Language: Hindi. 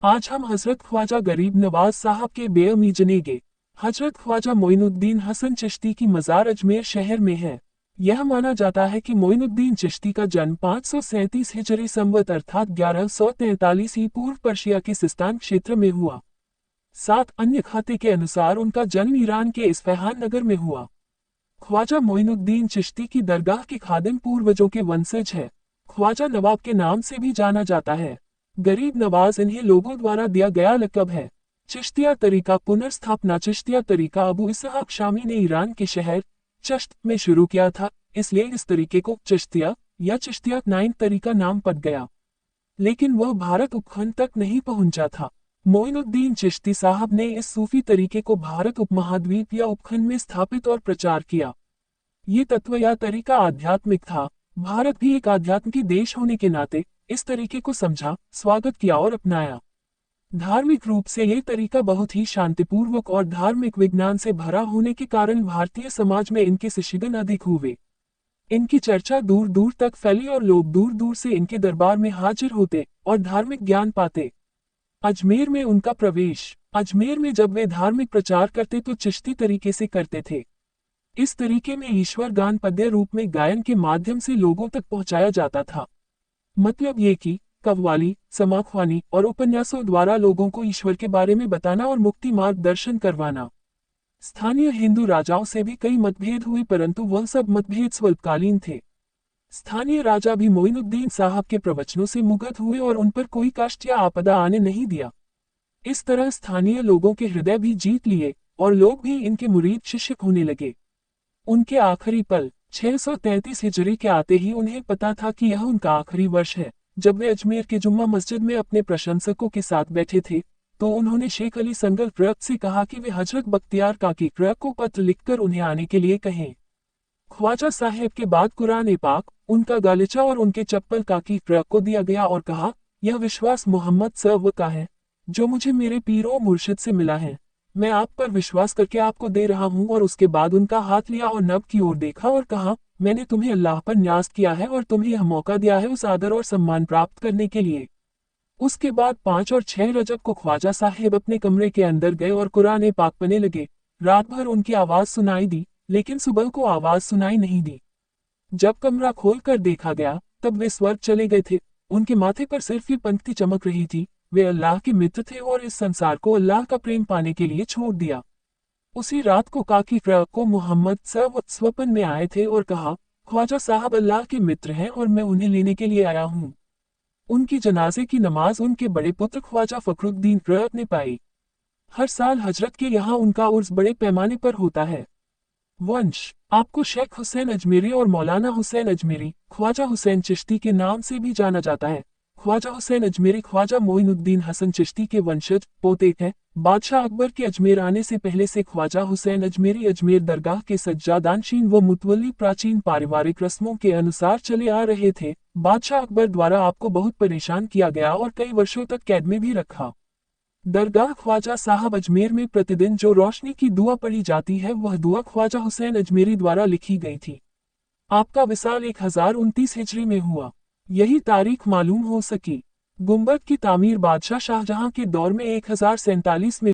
आज हम हजरत ख्वाजा गरीब नवाज साहब के बेअमी जनेगे हजरत ख्वाजा मोइनुद्दीन हसन चिश्ती की मज़ार अजमेर शहर में है। यह माना जाता है कि मोइनुद्दीन चिश्ती का जन्म 537 हिजरी संवत अर्थात 1143 ही पूर्व पर्शिया के सिस्तान क्षेत्र में हुआ। सात अन्य खाते के अनुसार उनका जन्म ईरान के इस्फहान नगर में हुआ। ख्वाजा मोइनुद्दीन चिश्ती की दरगाह के खादिम पूर्वजों के वंशज है। ख्वाजा नवाब के नाम से भी जाना जाता है। गरीब नवाज इन्हें लोगों द्वारा दिया गया लक़ब है। चिश्तिया तरीका पुनर्स्थापना चिश्तिया तरीका अबू इसहाक शामी ने ईरान के शहर चश्त में शुरू किया था, इसलिए इस तरीके को चिश्तिया या चिश्तिया नाइन तरीका नाम पड़ गया, लेकिन वह भारत उपखंड तक नहीं पहुंचा था। मोइनुद्दीन चिश्ती साहब ने इस सूफी तरीके को भारत उपमहाद्वीप या उपखंड में स्थापित और प्रचार किया। ये तत्व या तरीका आध्यात्मिक था। भारत भी एक आध्यात्म की देश होने के नाते इस तरीके को समझा, स्वागत किया और अपनाया। धार्मिक रूप से ये तरीका बहुत ही शांतिपूर्वक और धार्मिक विज्ञान से भरा होने के कारण भारतीय समाज में इनके शिष्यगण अधिक हुए। इनकी चर्चा दूर दूर तक फैली और लोग दूर दूर से इनके दरबार में हाजिर होते और धार्मिक ज्ञान पाते। अजमेर में उनका प्रवेश। अजमेर में जब वे धार्मिक प्रचार करते तो चिश्ती तरीके से करते थे। इस तरीके में ईश्वर गान पद्य रूप में गायन के माध्यम से लोगों तक पहुंचाया जाता था। मतलब ये कि कव्वाली, समाख्वानी और उपन्यासों द्वारा लोगों को ईश्वर के बारे में बताना और मुक्ति मार्गदर्शन करवाना। स्थानीय हिंदू राजाओं से भी कई मतभेद हुए, परंतु वह सब मतभेद स्वल्पकालीन थे। स्थानीय राजा भी मोइनुद्दीन साहब के प्रवचनों से मुग्ध हुए और उन पर कोई कष्ट या आपदा आने नहीं दिया। इस तरह स्थानीय लोगों के हृदय भी जीत लिए और लोग भी इनके मुरीद शिष्य होने लगे। उनके आखिरी पल 633 हिजरी के आते ही उन्हें पता था कि यह उनका आखिरी वर्ष है। जब वे अजमेर के जुम्मा मस्जिद में अपने प्रशंसकों के साथ बैठे थे तो उन्होंने शेख अली संगल क्रक से कहा कि वे हजरत बख्तियार काकी क्रक को पत्र लिखकर उन्हें आने के लिए कहें। ख्वाजा साहेब के बाद कुरान पाक, उनका गालिचा और उनके चप्पल काकी क्रक को दिया गया और कहा, यह विश्वास मोहम्मद सव का है जो मुझे मेरे पीर और मुर्शिद से मिला है। मैं आप पर विश्वास करके आपको दे रहा हूँ। और उसके बाद उनका हाथ लिया और नब की ओर देखा और कहा, मैंने तुम्हें अल्लाह पर न्याज किया है और तुम्हें यह मौका दिया है उस आदर और सम्मान प्राप्त करने के लिए। उसके बाद 5 और 6 रजब को ख्वाजा साहेब अपने कमरे के अंदर गए और कुरान पाक पढ़ने लगे। रात भर उनकी आवाज सुनाई दी, लेकिन सुबह को आवाज सुनाई नहीं दी। जब कमरा खोलकर देखा गया तब वे स्वर्ग चले गए थे। उनके माथे पर सिर्फ ये पंक्ति चमक रही थी, वे अल्लाह के मित्र थे और इस संसार को अल्लाह का प्रेम पाने के लिए छोड़ दिया। उसी रात को काकी क्रक को मोहम्मद स्वप्न में आए थे और कहा, ख्वाजा साहब अल्लाह के मित्र हैं और मैं उन्हें लेने के लिए आया हूँ। उनकी जनाजे की नमाज उनके बड़े पुत्र ख्वाजा फखरुद्दीन क्रक ने पाई। हर साल हजरत के यहाँ उनका उर्स बड़े पैमाने पर होता है। वंश। आपको शेख हुसैन अजमेरी और मौलाना हुसैन अजमेरी, ख्वाजा हुसैन चिश्ती के नाम से भी जाना जाता है। ख्वाजा हुसैन अजमेरी ख्वाजा मोइनुद्दीन हसन चिश्ती के वंशज पोते हैं। बादशाह अकबर के अजमेर आने से पहले से ख्वाजा हुसैन अजमेरी अजमेर दरगाह के सज्जादानशीन व मुतवल्ली प्राचीन पारिवारिक रस्मों के अनुसार चले आ रहे थे। बादशाह अकबर द्वारा आपको बहुत परेशान किया गया और कई वर्षों तक कैद में भी रखा। दरगाह ख्वाजा साहब अजमेर में प्रतिदिन जो रोशनी की दुआ पढ़ी जाती है वह दुआ ख्वाजा हुसैन अजमेरी द्वारा लिखी गई थी। आपका विसाल 1029 हिजरी में हुआ। यही तारीख मालूम हो सकी। गुंबद की तामीर बादशाह शाहजहां के दौर में 1047 में